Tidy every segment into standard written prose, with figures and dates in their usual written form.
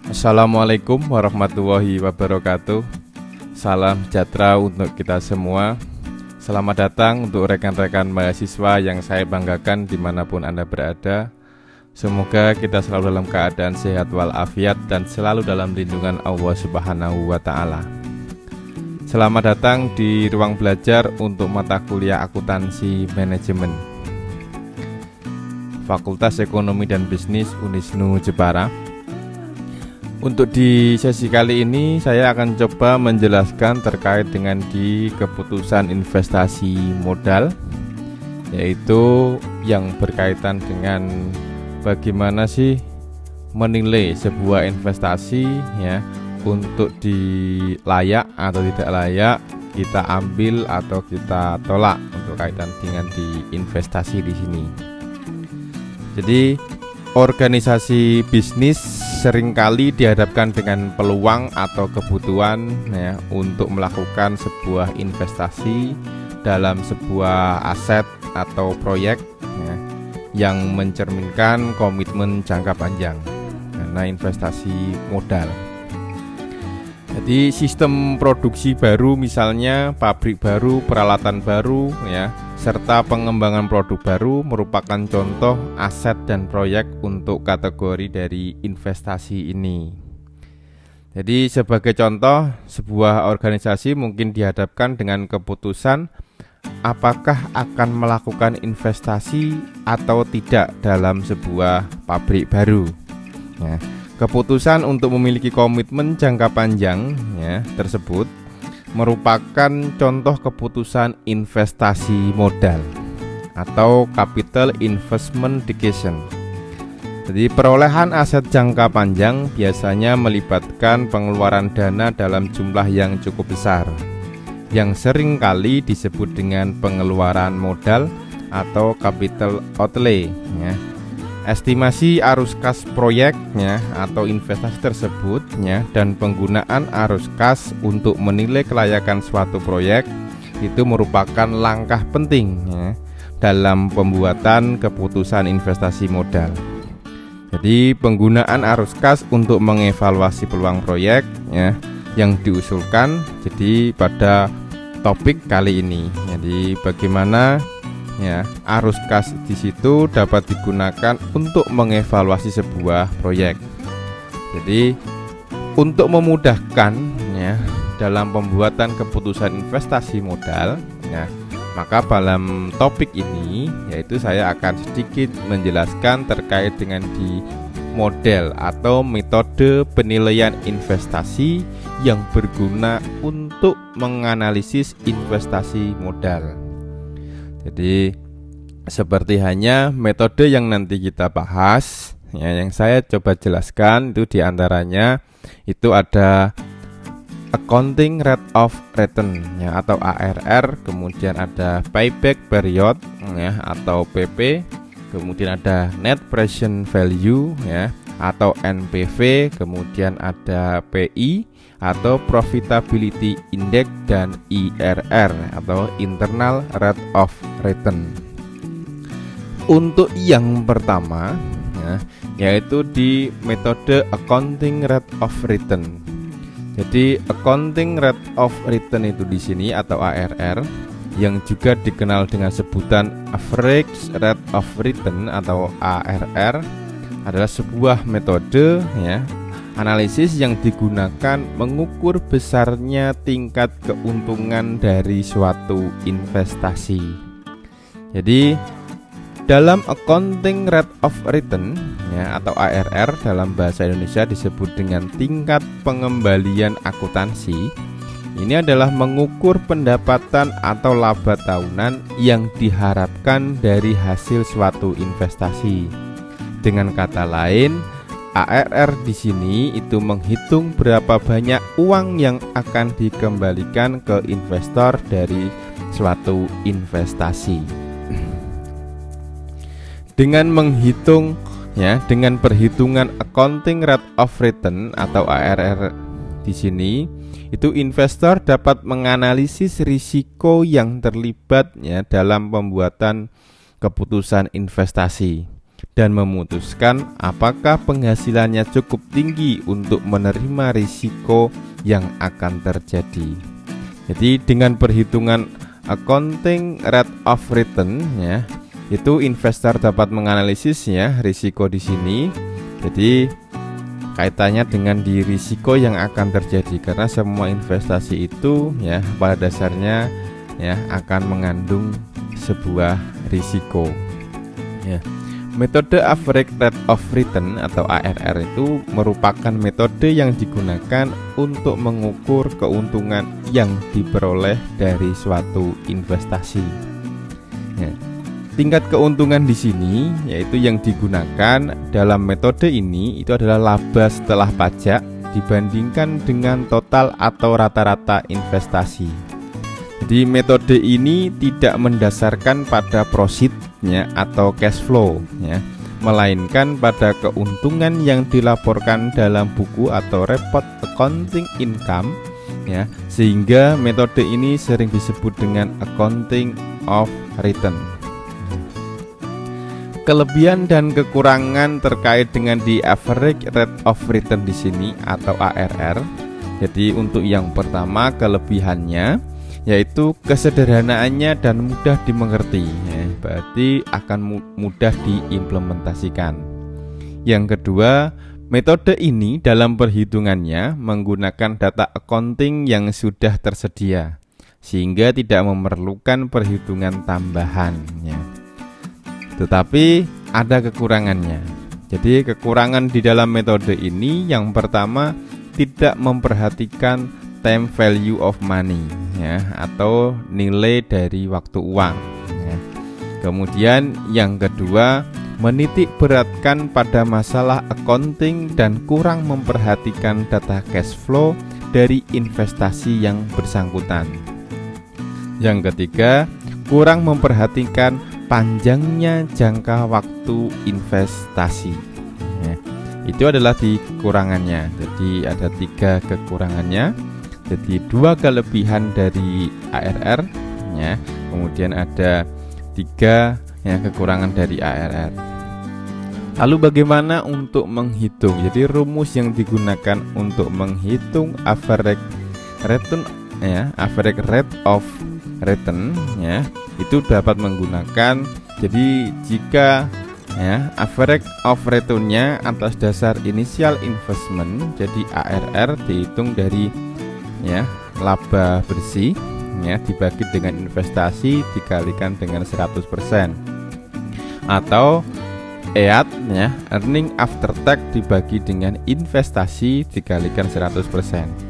Assalamualaikum warahmatullahi wabarakatuh. Salam sejahtera untuk kita semua. Selamat datang untuk rekan-rekan mahasiswa yang saya banggakan dimanapun Anda berada. Semoga kita selalu dalam keadaan sehat walafiat dan selalu dalam lindungan Allah Subhanahu wa Ta'ala. Selamat datang di ruang belajar untuk mata kuliah akuntansi manajemen Fakultas Ekonomi dan Bisnis Unisnu Jepara. Untuk di sesi kali ini saya akan coba menjelaskan terkait dengan di keputusan investasi modal, yaitu yang berkaitan dengan bagaimana sih menilai sebuah investasi ya, untuk layak atau tidak layak kita ambil atau kita tolak untuk kaitan dengan di investasi di sini. Jadi organisasi bisnis seringkali dihadapkan dengan peluang atau kebutuhan ya, untuk melakukan sebuah investasi dalam sebuah aset atau proyek ya, yang mencerminkan komitmen jangka panjang karena investasi modal. Jadi sistem produksi baru, misalnya pabrik baru, peralatan baru ya, serta pengembangan produk baru merupakan contoh aset dan proyek untuk kategori dari investasi ini. Jadi sebagai contoh, sebuah organisasi mungkin dihadapkan dengan keputusan apakah akan melakukan investasi atau tidak dalam sebuah pabrik baru ya. Keputusan untuk memiliki komitmen jangka panjang ya, tersebut merupakan contoh keputusan investasi modal atau capital investment decision. Jadi perolehan aset jangka panjang biasanya melibatkan pengeluaran dana dalam jumlah yang cukup besar, yang sering kali disebut dengan pengeluaran modal atau capital outlay ya. Estimasi arus kas proyeknya atau investasi tersebut ya, dan penggunaan arus kas untuk menilai kelayakan suatu proyek itu merupakan langkah penting ya, dalam pembuatan keputusan investasi modal. Jadi penggunaan arus kas untuk mengevaluasi peluang proyek ya, yang diusulkan jadi pada topik kali ini. Jadi bagaimana ya, arus kas di situ dapat digunakan untuk mengevaluasi sebuah proyek. Jadi untuk memudahkan ya, dalam pembuatan keputusan investasi modal ya, maka dalam topik ini yaitu saya akan sedikit menjelaskan terkait dengan di model atau metode penilaian investasi yang berguna untuk menganalisis investasi modal. Jadi seperti hanya metode yang nanti kita bahas ya, yang saya coba jelaskan itu diantaranya itu ada accounting rate of return ya, atau ARR, kemudian ada payback period ya, atau PP, kemudian ada net present value ya, atau NPV, kemudian ada PI atau profitability index, dan IRR atau internal rate of return. Untuk yang pertama ya, yaitu di metode accounting rate of return. Jadi accounting rate of return itu di sini atau ARR, yang juga dikenal dengan sebutan average rate of return atau ARR, adalah sebuah metode ya, analisis yang digunakan mengukur besarnya tingkat keuntungan dari suatu investasi. Jadi dalam accounting rate of return ya, atau ARR dalam bahasa Indonesia disebut dengan tingkat pengembalian akuntansi. Ini adalah mengukur pendapatan atau laba tahunan yang diharapkan dari hasil suatu investasi. Dengan kata lain, ARR di sini itu menghitung berapa banyak uang yang akan dikembalikan ke investor dari suatu investasi. Dengan menghitung ya, dengan perhitungan accounting rate of return atau ARR di sini, itu investor dapat menganalisis risiko yang terlibat ya, dalam pembuatan keputusan investasi. dan memutuskan apakah penghasilannya cukup tinggi untuk menerima risiko yang akan terjadi. Jadi dengan perhitungan accounting rate of return ya, itu investor dapat menganalisis ya risiko di sini. Jadi kaitannya dengan di risiko yang akan terjadi, karena semua investasi itu ya pada dasarnya ya akan mengandung sebuah risiko ya. Metode average rate of return atau ARR itu merupakan metode yang digunakan untuk mengukur keuntungan yang diperoleh dari suatu investasi ya. Tingkat keuntungan di sini yaitu yang digunakan dalam metode ini itu adalah laba setelah pajak dibandingkan dengan total atau rata-rata investasi. Jadi metode ini tidak mendasarkan pada profitnya atau cash flow ya, melainkan pada keuntungan yang dilaporkan dalam buku atau report accounting income ya, sehingga metode ini sering disebut dengan accounting of return. Kelebihan dan kekurangan terkait dengan di average rate of return di sini atau ARR. Jadi untuk yang pertama kelebihannya yaitu kesederhanaannya dan mudah dimengerti ya, berarti akan mudah diimplementasikan. Yang kedua, metode ini dalam perhitungannya menggunakan data accounting yang sudah tersedia sehingga tidak memerlukan perhitungan tambahan ya. Tetapi ada kekurangannya. Jadi kekurangan di dalam metode ini yang pertama tidak memperhatikan time value of money ya, atau nilai dari waktu uang ya. Kemudian yang kedua menitik beratkan pada masalah accounting dan kurang memperhatikan data cash flow dari investasi yang bersangkutan. Yang ketiga kurang memperhatikan panjangnya jangka waktu investasi ya. Itu adalah di kekurangannya. Jadi ada 3 kekurangannya. Jadi 2 kelebihan dari ARR ya. Kemudian ada 3 ya kekurangan dari ARR. Lalu bagaimana untuk menghitung? Jadi rumus yang digunakan untuk menghitung average return ya, average rate of return ya, itu dapat menggunakan, jadi jika ya average of return-nya atas dasar initial investment, jadi ARR dihitung dari ya laba bersih ya dibagi dengan investasi dikalikan dengan 100%, atau EAT ya, earning after tax dibagi dengan investasi dikalikan 100%.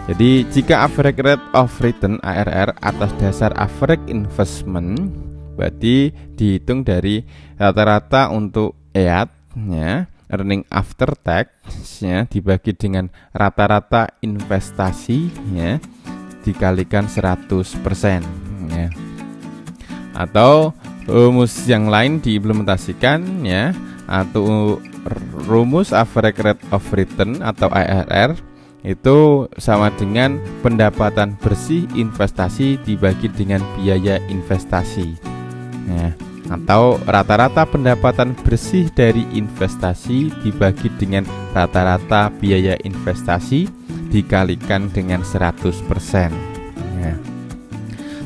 Jadi jika average rate of return ARR atas dasar average investment, berarti dihitung dari rata-rata untuk EAT ya, earning after tax ya, dibagi dengan rata-rata investasi ya, dikalikan 100% ya. Atau rumus yang lain diimplementasikan ya, atau rumus average rate of return atau ARR itu sama dengan pendapatan bersih investasi dibagi dengan biaya investasi ya, atau rata-rata pendapatan bersih dari investasi dibagi dengan rata-rata biaya investasi dikalikan dengan 100% ya.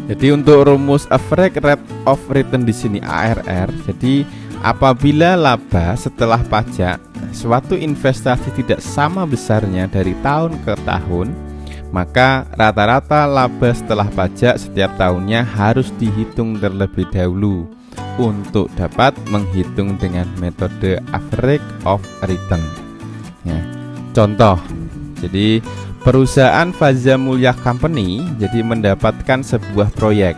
Jadi untuk rumus average rate of return di sini ARR, jadi apabila laba setelah pajak suatu investasi tidak sama besarnya dari tahun ke tahun, maka rata-rata laba setelah pajak setiap tahunnya harus dihitung terlebih dahulu untuk dapat menghitung dengan metode average of return ya. Contoh, jadi perusahaan Faza Mulya Company jadi mendapatkan sebuah proyek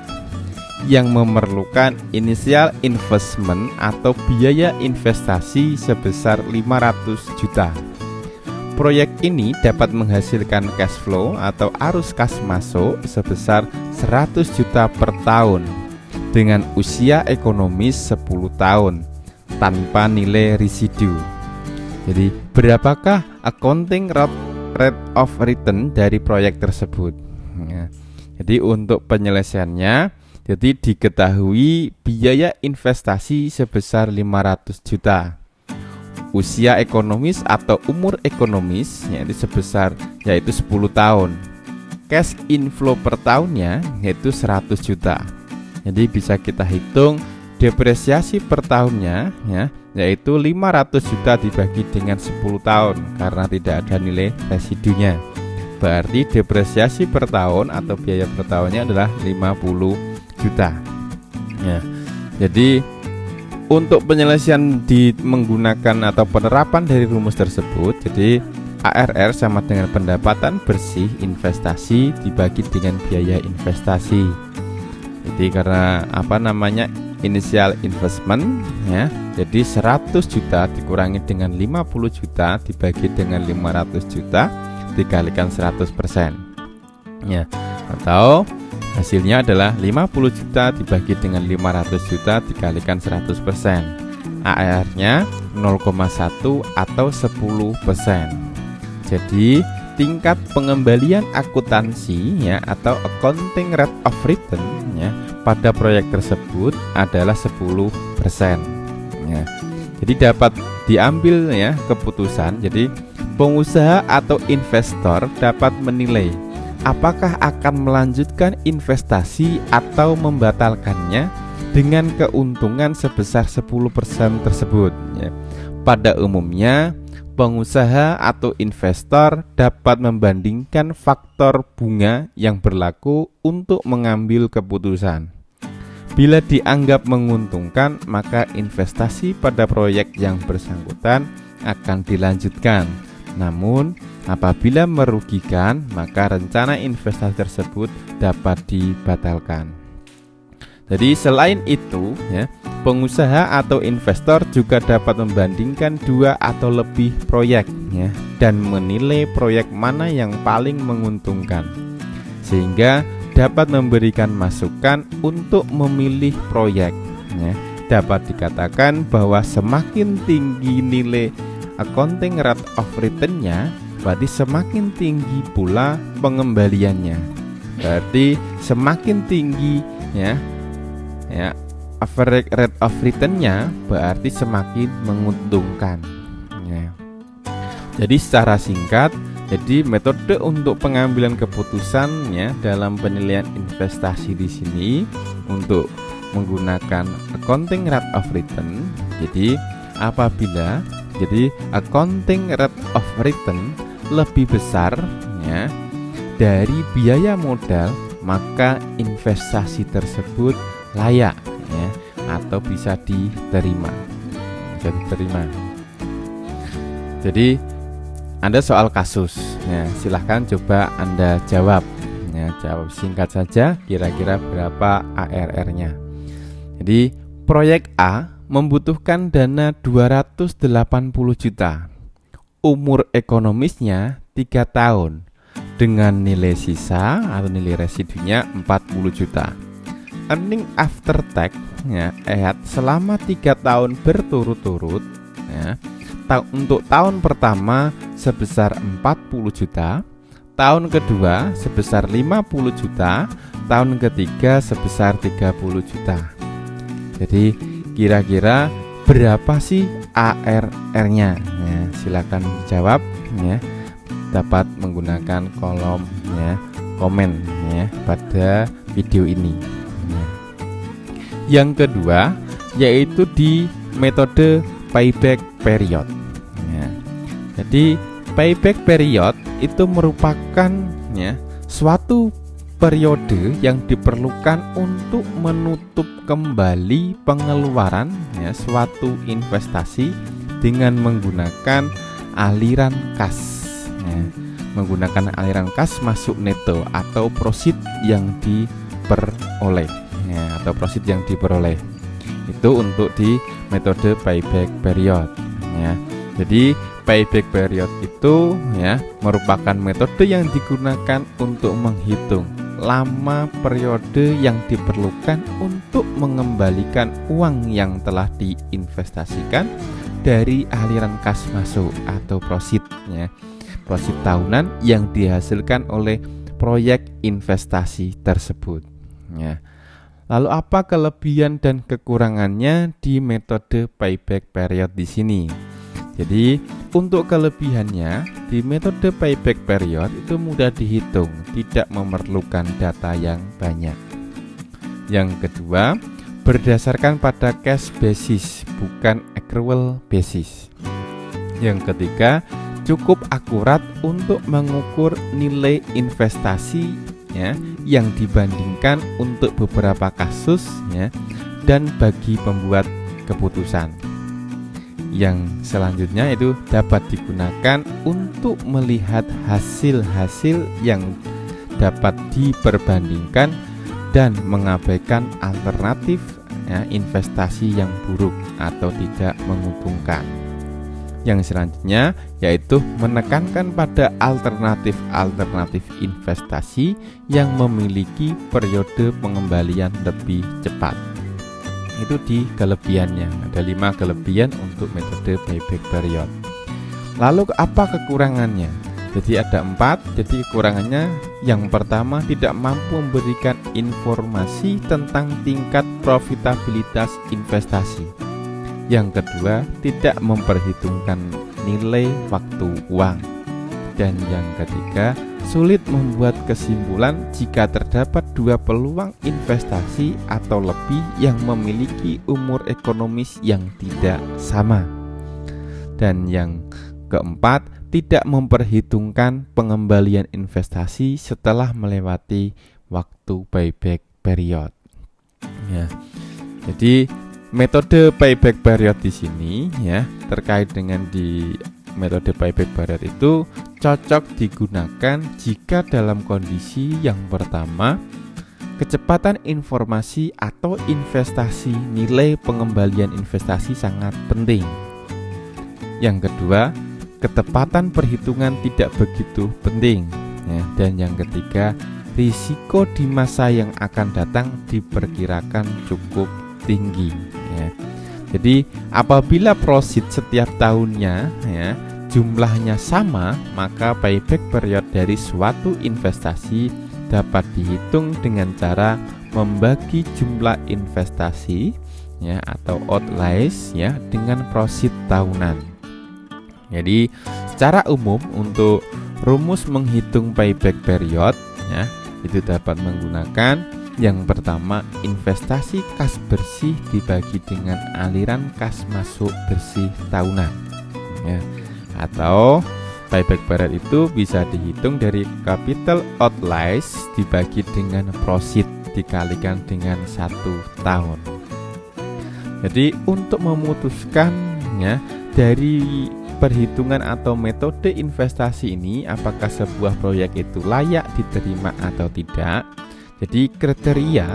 yang memerlukan initial investment atau biaya investasi sebesar 500 juta. Proyek ini dapat menghasilkan cash flow atau arus kas masuk sebesar 100 juta per tahun dengan usia ekonomis 10 tahun tanpa nilai residu. Jadi berapakah accounting rate of return dari proyek tersebut? Ya. Jadi untuk penyelesaiannya Jadi diketahui biaya investasi sebesar 500 juta. Usia ekonomis atau umur ekonomis yaitu 10 tahun. Cash inflow per tahunnya yaitu 100 juta. Jadi bisa kita hitung depresiasi per tahunnya yaitu 500 juta dibagi dengan 10 tahun karena tidak ada nilai residunya. Berarti depresiasi per tahun atau biaya per tahunnya adalah 50 juta. Jadi untuk penyelesaian menggunakan atau penerapan dari rumus tersebut, jadi ARR sama dengan pendapatan bersih investasi dibagi dengan biaya investasi. Jadi karena initial investment jadi 100 juta dikurangi dengan 50 juta dibagi dengan 500 juta dikalikan 100%. Atau hasilnya adalah 50 juta dibagi dengan 500 juta dikalikan 100%. ARR-nya 0,1 atau 10%. Jadi tingkat pengembalian akuntansi atau accounting rate of return pada proyek tersebut adalah 10%. Jadi dapat diambil keputusan. Jadi pengusaha atau investor dapat menilai apakah akan melanjutkan investasi atau membatalkannya dengan keuntungan sebesar 10% tersebut. Pada umumnya, pengusaha atau investor dapat membandingkan faktor bunga yang berlaku untuk mengambil keputusan. Bila dianggap menguntungkan, maka investasi pada proyek yang bersangkutan akan dilanjutkan. Namun, apabila merugikan, maka rencana investasi tersebut dapat dibatalkan. Jadi selain itu, pengusaha atau investor juga dapat membandingkan 2 atau lebih proyek dan menilai proyek mana yang paling menguntungkan, sehingga dapat memberikan masukan untuk memilih proyek. Dapat dikatakan bahwa semakin tinggi nilai accounting rate of return-nya, berarti semakin tinggi pula pengembaliannya. Berarti semakin tinggi average rate of return-nya berarti semakin menguntungkan. Jadi secara singkat, jadi metode untuk pengambilan keputusan dalam penilaian investasi di sini untuk menggunakan accounting rate of return. Jadi apabila accounting rate of return lebih besar dari biaya modal, maka investasi tersebut layak atau bisa diterima. Jadi ada soal kasus, silahkan coba Anda jawab. Jawab singkat saja, kira-kira berapa ARR-nya. Jadi proyek A membutuhkan dana 280 juta. Umur ekonomisnya 3 tahun dengan nilai sisa atau nilai residunya 40 juta. Earning after tax selama 3 tahun berturut-turut untuk tahun pertama sebesar 40 juta, tahun kedua sebesar 50 juta, tahun ketiga sebesar 30 juta. Jadi kira-kira berapa sih ARR-nya? Silakan jawab dapat menggunakan kolom komen pada video ini. Yang kedua yaitu di metode payback period. Jadi payback period itu merupakan suatu periode yang diperlukan untuk menutup kembali pengeluaran suatu investasi dengan menggunakan aliran kas. Menggunakan aliran kas masuk neto atau proceed yang diperoleh itu untuk di metode payback period. Jadi payback period itu merupakan metode yang digunakan untuk menghitung lama periode yang diperlukan untuk mengembalikan uang yang telah diinvestasikan dari aliran kas masuk atau proceed proceed tahunan yang dihasilkan oleh proyek investasi tersebut. Lalu apa kelebihan dan kekurangannya di metode payback period di sini? Jadi untuk kelebihannya di metode payback period itu mudah dihitung, tidak memerlukan data yang banyak. Yang kedua, berdasarkan pada cash basis, bukan accrual basis. Yang ketiga, cukup akurat untuk mengukur nilai investasi yang dibandingkan untuk beberapa kasus dan bagi pembuat keputusan. Yang selanjutnya itu dapat digunakan untuk melihat hasil-hasil yang dapat diperbandingkan dan mengabaikan alternatif investasi yang buruk atau tidak menguntungkan. Yang selanjutnya yaitu menekankan pada alternatif investasi yang memiliki periode pengembalian lebih cepat. Itu di kelebihannya. Ada 5 kelebihan untuk metode payback period. Lalu apa kekurangannya? Jadi ada 4. Jadi kekurangannya yang pertama, tidak mampu memberikan informasi tentang tingkat profitabilitas investasi. Yang kedua, tidak memperhitungkan nilai waktu uang. Dan yang ketiga, sulit membuat kesimpulan jika terdapat 2 peluang investasi atau lebih yang memiliki umur ekonomis yang tidak sama. Dan yang keempat, tidak memperhitungkan pengembalian investasi setelah melewati waktu payback period. Jadi metode payback period di sini terkait dengan di metode payback period itu cocok digunakan jika dalam kondisi yang pertama, kecepatan informasi atau investasi, nilai pengembalian investasi sangat penting. Yang kedua, ketepatan perhitungan tidak begitu penting. Dan yang ketiga, risiko di masa yang akan datang diperkirakan cukup tinggi. Jadi apabila proceed setiap tahunnya jumlahnya sama, maka payback period dari suatu investasi dapat dihitung dengan cara membagi jumlah investasi atau outlays dengan proceed tahunan. Jadi secara umum untuk rumus menghitung payback period itu dapat menggunakan yang pertama, investasi kas bersih dibagi dengan aliran kas masuk bersih tahunan. Atau payback period itu bisa dihitung dari capital outlays dibagi dengan proceed dikalikan dengan 1 tahun. Jadi untuk memutuskan dari perhitungan atau metode investasi ini apakah sebuah proyek itu layak diterima atau tidak. Jadi kriteria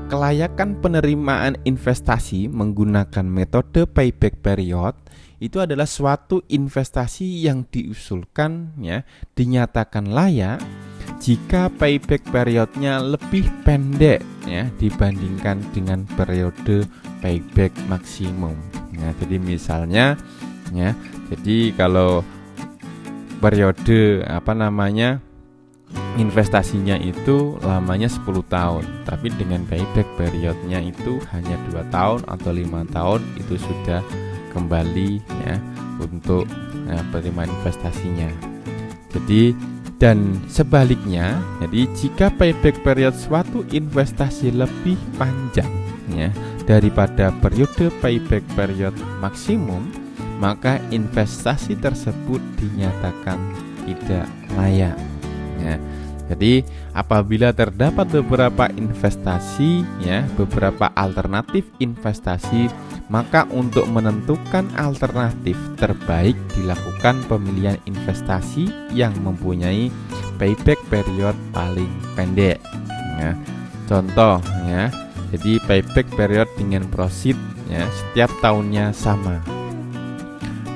kelayakan penerimaan investasi menggunakan metode payback period itu adalah suatu investasi yang diusulkan dinyatakan layak jika payback periodnya lebih pendek dibandingkan dengan periode payback maksimum. Jadi misalnya jadi kalau periode investasinya itu lamanya 10 tahun, tapi dengan payback periodnya itu hanya 2 tahun atau 5 tahun itu sudah kembali untuk penerimaan investasinya. Jadi dan sebaliknya, jadi jika payback period suatu investasi lebih panjang daripada periode payback period maksimum, maka investasi tersebut dinyatakan tidak layak. Jadi apabila terdapat beberapa investasi beberapa alternatif investasi, maka untuk menentukan alternatif terbaik dilakukan pemilihan investasi yang mempunyai payback period paling pendek. Contoh jadi payback period dengan proceed setiap tahunnya sama.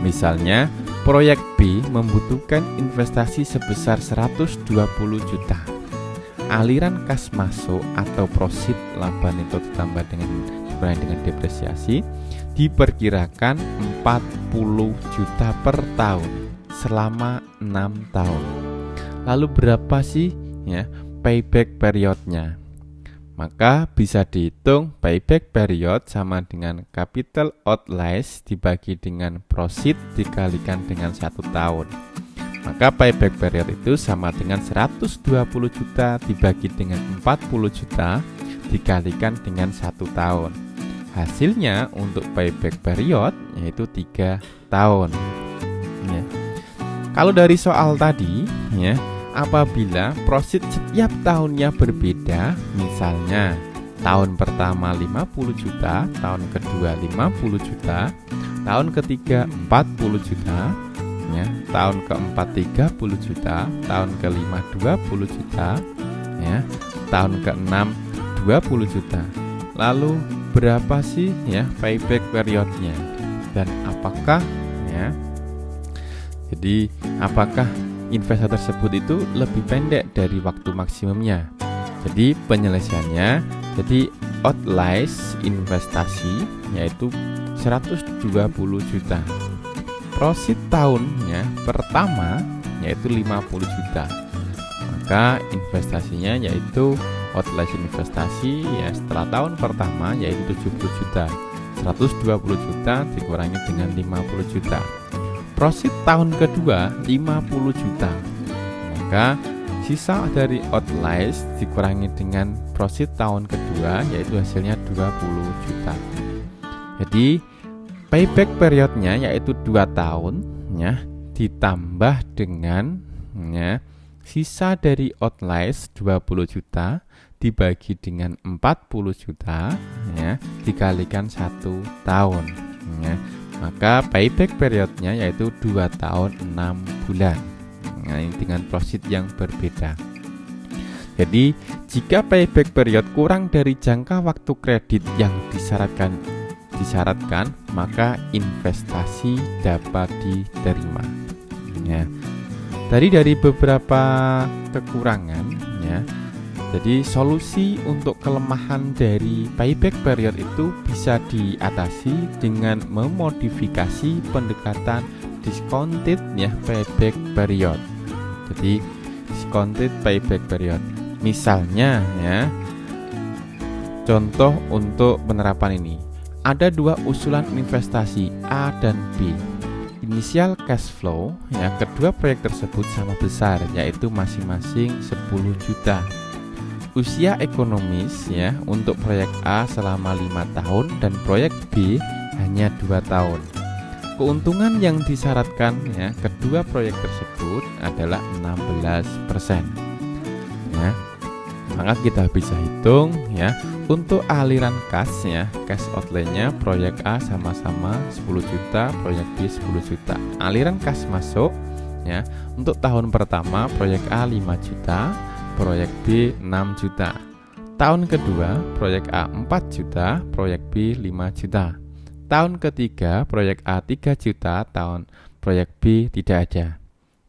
Misalnya proyek B membutuhkan investasi sebesar 120 juta. Aliran kas masuk atau proceed laba neto ditambah dengan dikurangi dengan depresiasi diperkirakan 40 juta per tahun selama 6 tahun. Lalu berapa sih payback periodnya? Maka bisa dihitung payback period sama dengan capital outlays dibagi dengan proceed dikalikan dengan 1 tahun. Maka payback period itu sama dengan 120 juta dibagi dengan 40 juta dikalikan dengan 1 tahun. Hasilnya untuk payback period yaitu 3 tahun. Ya. Kalau dari soal tadi, ya, apabila proceed setiap tahunnya berbeda, misalnya tahun pertama 50 juta, tahun kedua 50 juta, tahun ketiga 40 juta, ya, tahun keempat 30 juta, tahun kelima 20 juta, ya, tahun keenam 20 juta. Lalu berapa sih ya payback periodnya? Dan apakah ya? Jadi apakah investor tersebut itu lebih pendek dari waktu maksimumnya? Jadi penyelesaiannya, jadi outlays investasi yaitu 120 juta. Proceed tahunnya pertama yaitu 50 juta. Maka investasinya yaitu outlays investasi ya setelah tahun pertama yaitu 70 juta. 120 juta dikurangi dengan 50 juta. Proceed tahun kedua 50 juta. Maka sisa dari outlays dikurangi dengan proceed tahun kedua yaitu hasilnya 20 juta. Jadi payback periodnya yaitu 2 tahun ya, ditambah dengan ya, sisa dari outlays 20 juta dibagi dengan 40 juta ya, dikalikan 1 tahun ya. Maka payback periodnya yaitu 2 tahun 6 bulan. Nah, ini dengan proceed yang berbeda. Jadi jika payback period kurang dari jangka waktu kredit yang disyaratkan, maka investasi dapat diterima ya. Dari beberapa kekurangan ya, jadi solusi untuk kelemahan dari payback period itu bisa diatasi dengan memodifikasi pendekatan discounted ya payback period. Jadi discounted payback period. Misalnya ya, contoh untuk penerapan ini. Ada 2 usulan investasi A dan B. Inisial cash flow ya kedua proyek tersebut sama besar yaitu masing-masing 10 juta. Usia ekonomis ya untuk proyek A selama 5 tahun dan proyek B hanya 2 tahun. Keuntungan yang disyaratkan ya kedua proyek tersebut adalah 16%. Ya. Maka kita bisa hitung ya untuk aliran kas ya, cash outlay-nya proyek A sama-sama 10 juta, proyek B 10 juta. Aliran kas masuk ya untuk tahun pertama proyek A 5 juta, proyek B 6 juta. Tahun kedua proyek A 4 juta, proyek B 5 juta. Tahun ketiga proyek A 3 juta, tahun proyek B tidak ada.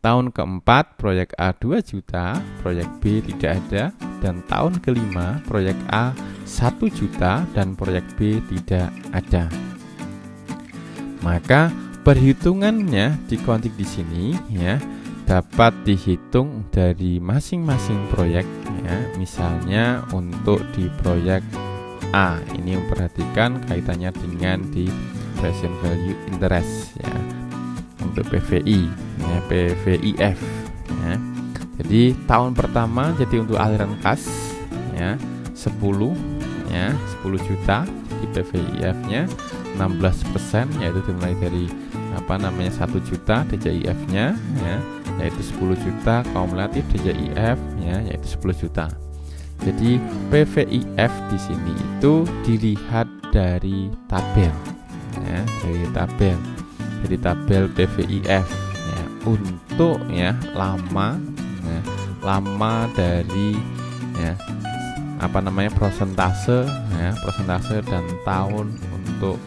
Tahun keempat proyek A 2 juta, proyek B tidak ada. Dan tahun kelima proyek A 1 juta dan proyek B tidak ada. Maka perhitungannya dikontik di sini ya dapat dihitung dari masing-masing proyek ya. Misalnya untuk di proyek A ini memperhatikan kaitannya dengan di present value interest ya untuk PVI ya, PVIF ya. Jadi tahun pertama jadi untuk aliran kas ya 10 ya 10 juta di PVIF-nya 16% yaitu dimulai dari 1 juta DJIF-nya ya yaitu 10 juta kumulatif DJIF ya yaitu 10 juta. Jadi PVIF di sini itu dilihat dari tabel ya, dari tabel. Jadi tabel PVIF ya untuk ya lama dari ya persentase dan tahun untuk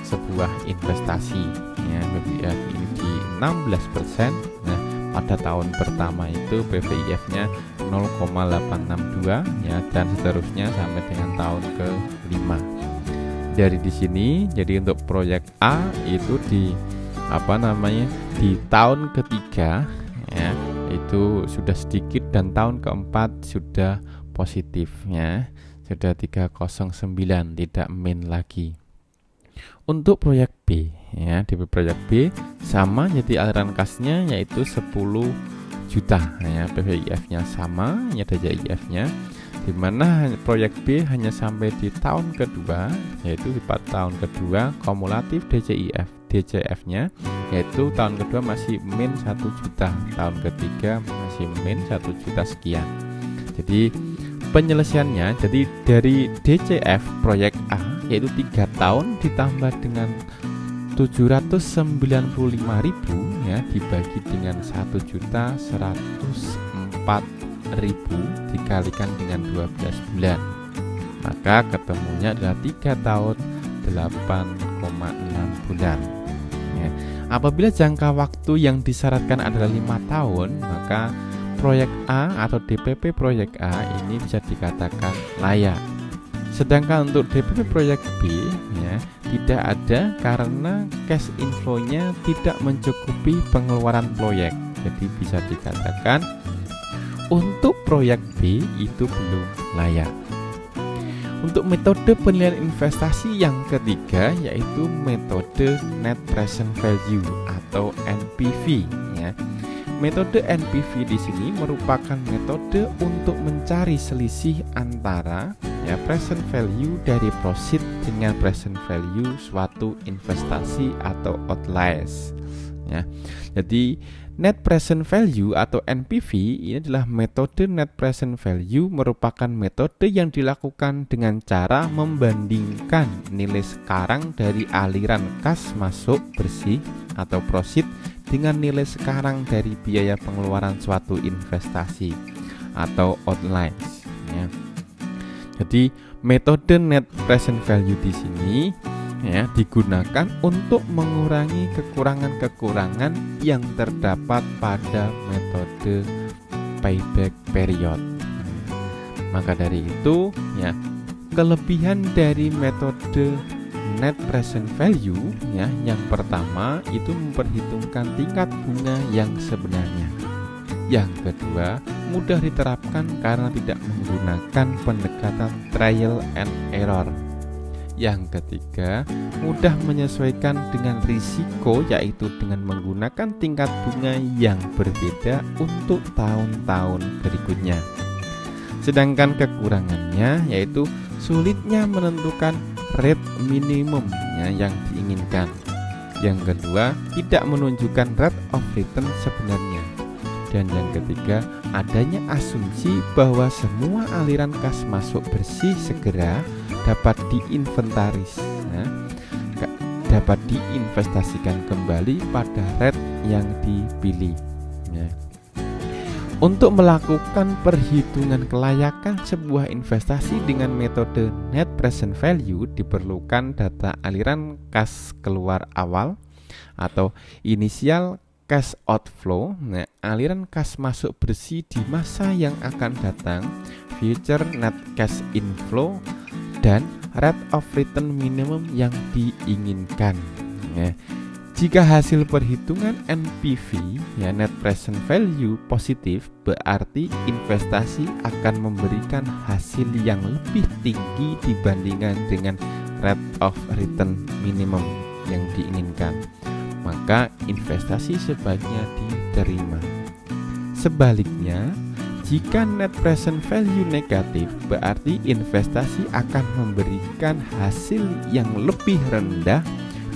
sebuah investasi ya. PVIF ini di 16%. Nah, pada tahun pertama itu PVIF-nya 0,862 ya dan seterusnya sampai dengan tahun ke-5. Dari di sini jadi untuk proyek A itu di di tahun ketiga ya itu sudah sedikit dan tahun keempat sudah positifnya sudah 309, tidak min lagi. Untuk proyek B, ya, di proyek B sama, jadi aliran kasnya yaitu 10 juta, ya, PVIF-nya sama, ini ada DJIF-nya, di mana proyek B hanya sampai di tahun kedua, yaitu di tahun kedua kumulatif DJIF-nya, yaitu tahun kedua masih min 1 juta, tahun ketiga masih min 1 juta sekian. Jadi penyelesaiannya, jadi dari DJF proyek A yaitu 3 tahun ditambah dengan 795.000, ya, dibagi dengan 1.104.000 dikalikan dengan 12 bulan, maka ketemunya adalah 3 tahun 8,6 bulan, ya. Apabila jangka waktu yang disyaratkan adalah 5 tahun, maka proyek A atau DPP proyek A ini bisa dikatakan layak. Sedangkan untuk DPP proyek B, ya, tidak ada karena cash inflow-nya tidak mencukupi pengeluaran proyek. Jadi bisa dikatakan untuk proyek B itu belum layak. Untuk metode penilaian investasi yang ketiga yaitu metode Net Present Value atau NPV, ya. Metode NPV di sini merupakan metode untuk mencari selisih antara, ya, present value dari proceed dengan present value suatu investasi atau outlays, ya. Jadi net present value atau NPV ini adalah metode net present value, merupakan metode yang dilakukan dengan cara membandingkan nilai sekarang dari aliran kas masuk bersih atau proceed dengan nilai sekarang dari biaya pengeluaran suatu investasi atau outlays, ya. Jadi metode net present value di sini, ya, digunakan untuk mengurangi kekurangan-kekurangan yang terdapat pada metode payback period. Maka dari itu, ya, kelebihan dari metode net present value, ya, yang pertama itu memperhitungkan tingkat bunga yang sebenarnya. Yang kedua, mudah diterapkan karena tidak menggunakan pendekatan trial and error. Yang ketiga, mudah menyesuaikan dengan risiko, yaitu dengan menggunakan tingkat bunga yang berbeda untuk tahun-tahun berikutnya. Sedangkan kekurangannya yaitu sulitnya menentukan rate minimumnya yang diinginkan. Yang kedua, tidak menunjukkan rate of return sebenarnya. Dan yang ketiga, adanya asumsi bahwa semua aliran kas masuk bersih segera dapat diinventaris, ya, dapat diinvestasikan kembali pada rate yang dipilih, ya. Untuk melakukan perhitungan kelayakan sebuah investasi dengan metode net present value diperlukan data aliran kas keluar awal atau initial cash outflow, nah, aliran kas masuk bersih di masa yang akan datang, future net cash inflow, dan rate of return minimum yang diinginkan, ya. Jika hasil perhitungan NPV, ya, net present value positif, berarti investasi akan memberikan hasil yang lebih tinggi dibandingkan dengan rate of return minimum yang diinginkan. Maka investasi sebaiknya diterima. Sebaliknya, jika net present value negatif, berarti investasi akan memberikan hasil yang lebih rendah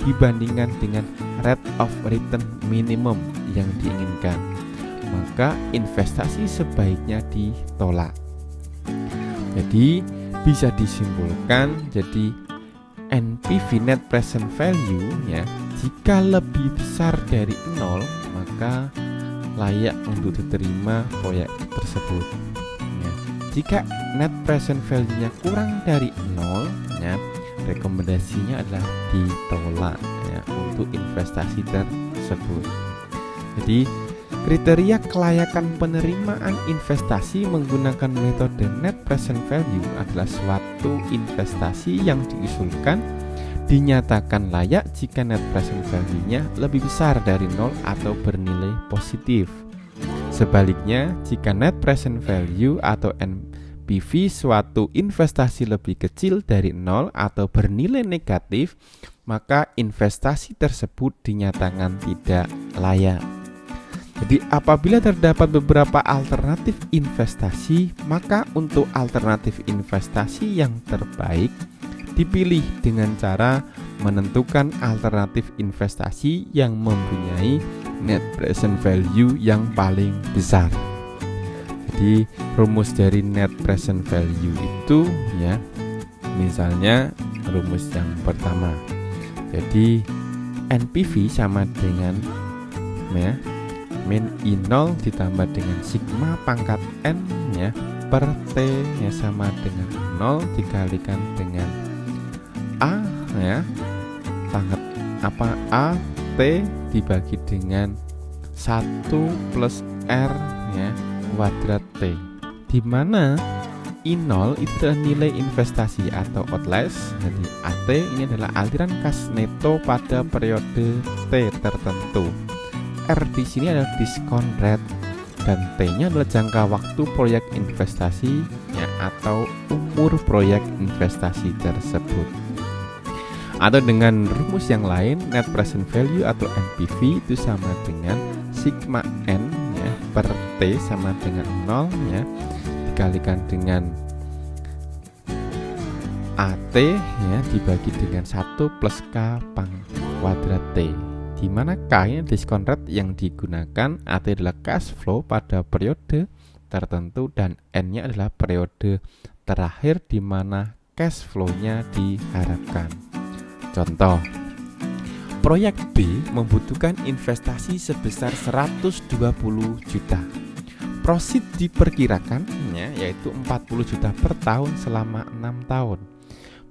dibandingkan dengan rate of return minimum yang diinginkan. Maka investasi sebaiknya ditolak. Jadi bisa disimpulkan, jadi NPV net present value, ya, jika lebih besar dari 0 maka layak untuk diterima proyek tersebut, ya. Jika net present value-nya kurang dari 0, ya, rekomendasinya adalah ditolak, ya, untuk investasi tersebut. Jadi kriteria kelayakan penerimaan investasi menggunakan metode net present value adalah suatu investasi yang diusulkan dinyatakan layak jika net present value-nya lebih besar dari 0 atau bernilai positif. Sebaliknya, jika net present value atau NPV NPV suatu investasi lebih kecil dari 0 atau bernilai negatif, maka investasi tersebut dinyatakan tidak layak. Jadi apabila terdapat beberapa alternatif investasi, maka untuk alternatif investasi yang terbaik dipilih dengan cara menentukan alternatif investasi yang mempunyai net present value yang paling besar. Jadi rumus dari net present value itu ya, misalnya rumus yang pertama. Jadi NPV sama dengan ya, min I0 ditambah dengan sigma pangkat N ya per T ya sama dengan 0 dikalikan dengan A ya pangkat A T dibagi dengan 1 plus R ya kuadrat T, di mana I0 itu adalah nilai investasi atau outlays. Jadi AT ini adalah aliran kas neto pada periode T tertentu. R di sini adalah diskon rate dan T-nya adalah jangka waktu proyek investasi ya, atau umur proyek investasi tersebut. Atau dengan rumus yang lain, net present value atau NPV itu sama dengan sigma N ya, per T sama dengan 0 ya, dikalikan dengan AT ya, dibagi dengan 1 plus K kuadrat T, di mana K ini diskon rate yang digunakan, AT adalah cash flow pada periode tertentu, dan N-nya adalah periode terakhir di mana cash flow-nya diharapkan. Contoh, proyek B membutuhkan investasi sebesar 120 juta. Profit diperkirakan yaitu 40 juta per tahun selama 6 tahun.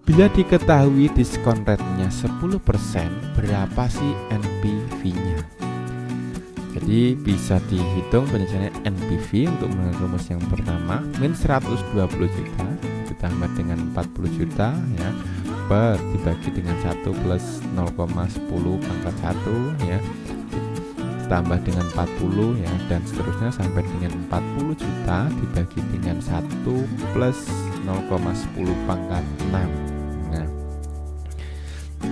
Bila diketahui diskon rate-nya 10%, berapa sih NPV-nya? Jadi bisa dihitung penyelesaian NPV untuk rumus yang pertama, min 120 juta ditambah dengan 40 juta ya, per dibagi dengan 1 plus 0,10 pangkat 1 ya, ditambah dengan 40 ya, dan seterusnya sampai dengan 40 juta dibagi dengan 1 plus 0,10 pangkat 6. Nah,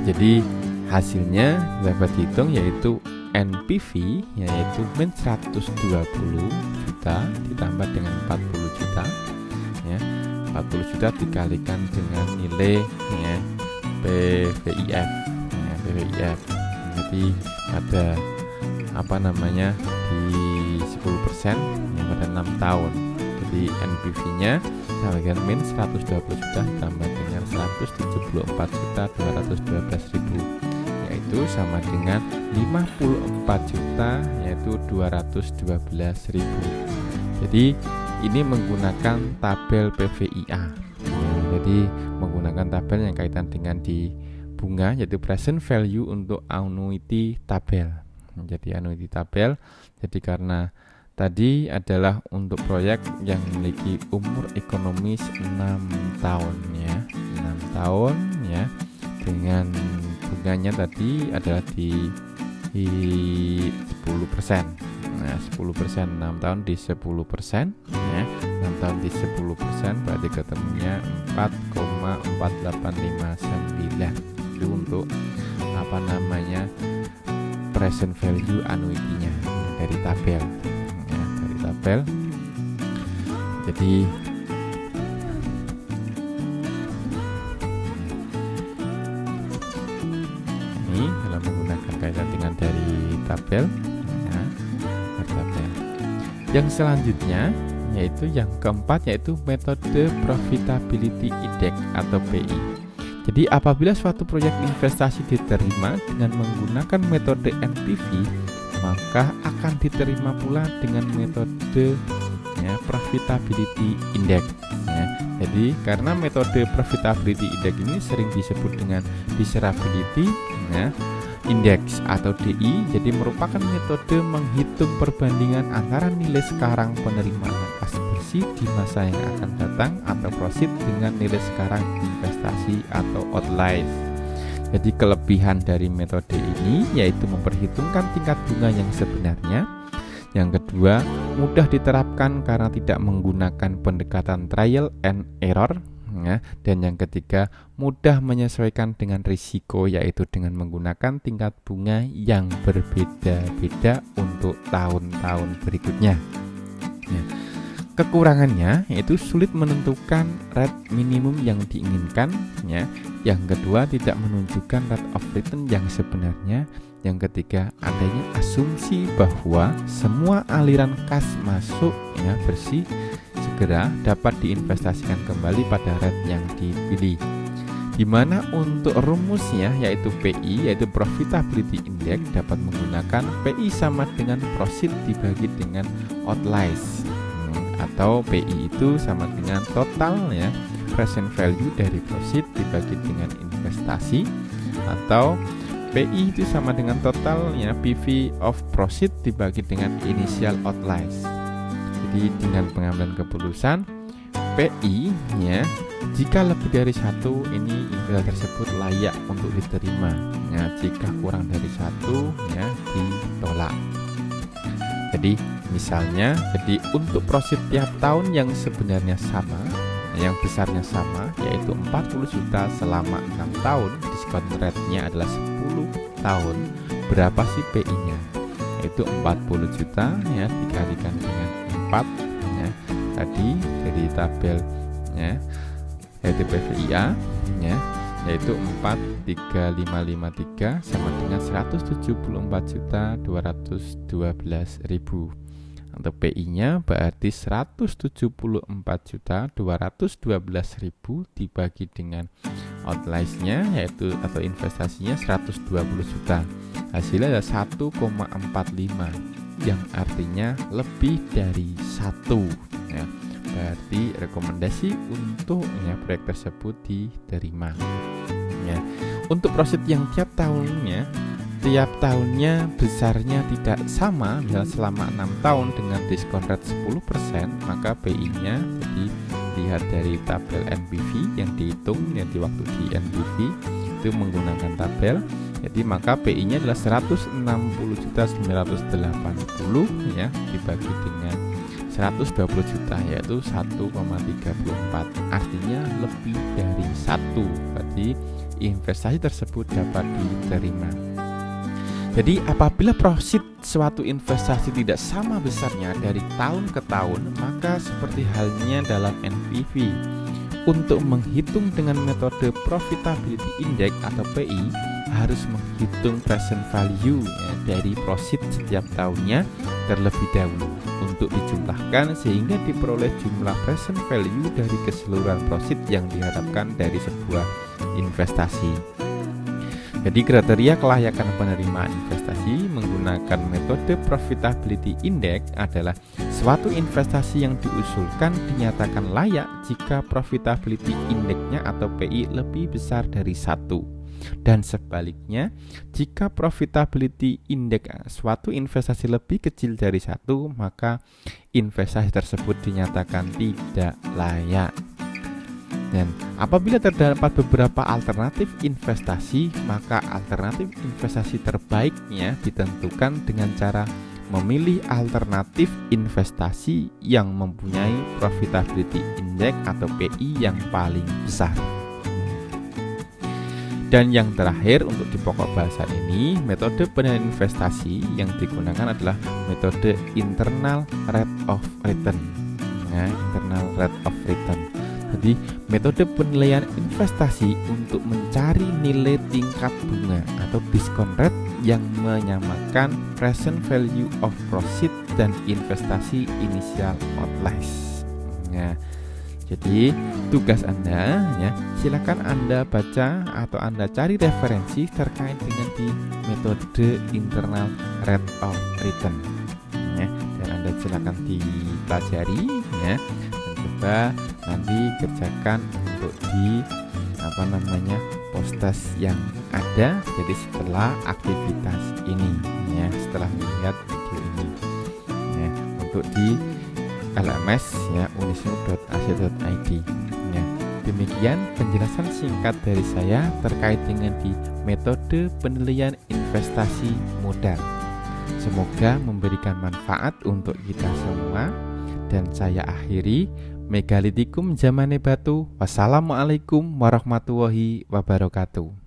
jadi hasilnya dapat dihitung yaitu NPV yaitu min 120 juta ditambah dengan 40 juta ya, 40 juta dikalikan dengan nilai ya, PVIF ya, PVIF. Jadi ada di 10% ya, pada 6 tahun. Jadi NPV-nya sama dengan min 120 juta ditambah dengan 174.212.000 yaitu sama dengan 54 juta yaitu 212.000. Jadi ini menggunakan tabel PVIA ya, jadi menggunakan tabel yang kaitan dengan di bunga yaitu present value untuk annuity tabel. Jadi annuity tabel, jadi karena tadi adalah untuk proyek yang memiliki umur ekonomis 6 tahun ya, 6 tahun ya, dengan bunganya tadi adalah di 10%. Nah, 10% 6 tahun di 10% ya, 6 tahun di 10% berarti ketemunya 4,4859. Itu untuk present value annuity-nya dari tabel ya, dari tabel. Jadi ini dalam menggunakan kaitan dengan dari tabel ya, dari tabel. Yang selanjutnya yaitu yang keempat yaitu metode profitability index atau PI. Jadi apabila suatu proyek investasi diterima dengan menggunakan metode NPV, maka akan diterima pula dengan metode ya, profitability index ya. Jadi karena metode profitability index ini sering disebut dengan desirability ya, index atau DI, jadi merupakan metode menghitung perbandingan antara nilai sekarang penerimaan kas bersih di masa yang akan datang atau profit dengan nilai sekarang investasi atau outlays. Jadi kelebihan dari metode ini yaitu memperhitungkan tingkat bunga yang sebenarnya. Yang kedua, mudah diterapkan karena tidak menggunakan pendekatan trial and error. Ya, dan yang ketiga, mudah menyesuaikan dengan risiko, yaitu dengan menggunakan tingkat bunga yang berbeda-beda untuk tahun-tahun berikutnya. Ya. Kekurangannya yaitu sulit menentukan rate minimum yang diinginkan. Ya. Yang kedua, tidak menunjukkan rate of return yang sebenarnya. Yang ketiga, adanya asumsi bahwa semua aliran kas masuk bersih segera dapat diinvestasikan kembali pada rate yang dipilih. Di mana untuk rumusnya yaitu PI, yaitu Profitability Index, dapat menggunakan PI sama dengan proceed dibagi dengan outliers, atau PI itu sama dengan total present value dari proceed dibagi dengan investasi, atau PI itu sama dengan total PV of proceed dibagi dengan initial outliers. Jadi dengan pengambilan keputusan PI jika lebih dari 1 ini investasi tersebut layak untuk diterima. Jika kurang dari 1 ditolak. Jadi misalnya, untuk proceed tiap tahun yang sebenarnya sama, yang besarnya sama, yaitu 40 juta selama 6 tahun, diskon rate-nya adalah 10 tahun, berapa sih PI-nya? Yaitu 40 juta dikalikan dengan 4 tadi dari tabel yaitu PVIA yaitu 43553 sama dengan 174.212.000. Untuk PI-nya berarti 174.212.000 dibagi dengan outliers-nya yaitu atau investasinya 120 juta. Hasilnya adalah 1,45, yang artinya lebih dari 1. Berarti rekomendasi untuk proyek tersebut diterima. Untuk proceed yang tiap tahunnya besarnya tidak sama, misalnya selama 6 tahun dengan diskon rate 10%, maka PI-nya dilihat dari tabel NPV yang dihitung di waktu di NPV itu menggunakan tabel. Jadi maka PI-nya adalah 160.980 dibagi dengan 120 juta yaitu 1,34, artinya lebih dari 1. Berarti investasi tersebut dapat diterima. Jadi apabila proceed suatu investasi tidak sama besarnya dari tahun ke tahun, maka seperti halnya dalam NPV. Untuk menghitung dengan metode Profitability Index atau PI, harus menghitung present value dari proceed setiap tahunnya terlebih dahulu untuk dijumlahkan sehingga diperoleh jumlah present value dari keseluruhan proceed yang diharapkan dari sebuah investasi. Jadi kriteria kelayakan penerimaan investasi menggunakan metode Profitability Index adalah suatu investasi yang diusulkan dinyatakan layak jika Profitability Index-nya atau PI lebih besar dari 1. Dan sebaliknya, jika Profitability Index suatu investasi lebih kecil dari 1, maka investasi tersebut dinyatakan tidak layak. Dan apabila terdapat beberapa alternatif investasi, maka alternatif investasi terbaiknya ditentukan dengan cara memilih alternatif investasi yang mempunyai Profitability Index atau PI yang paling besar. Dan yang terakhir untuk di pokok bahasan ini, metode penilaian investasi yang digunakan adalah metode internal rate of return. Internal rate of return. Jadi metode penilaian investasi untuk mencari nilai tingkat bunga atau diskon rate yang menyamakan present value of proceed dan investasi initial outlays. Jadi tugas Anda silakan Anda baca atau Anda cari referensi terkait dengan di metode internal rate of return dan Anda silakan dipelajari dan coba nanti kerjakan untuk di post-test yang ada. Jadi setelah aktivitas ini setelah melihat video ini untuk di LMS unisnu.ac.id. Demikian penjelasan singkat dari saya terkait dengan di metode penilaian investasi modal. Semoga memberikan manfaat untuk kita semua. Dan saya akhiri, megalitikum zamane batu. Wassalamualaikum warahmatullahi wabarakatuh.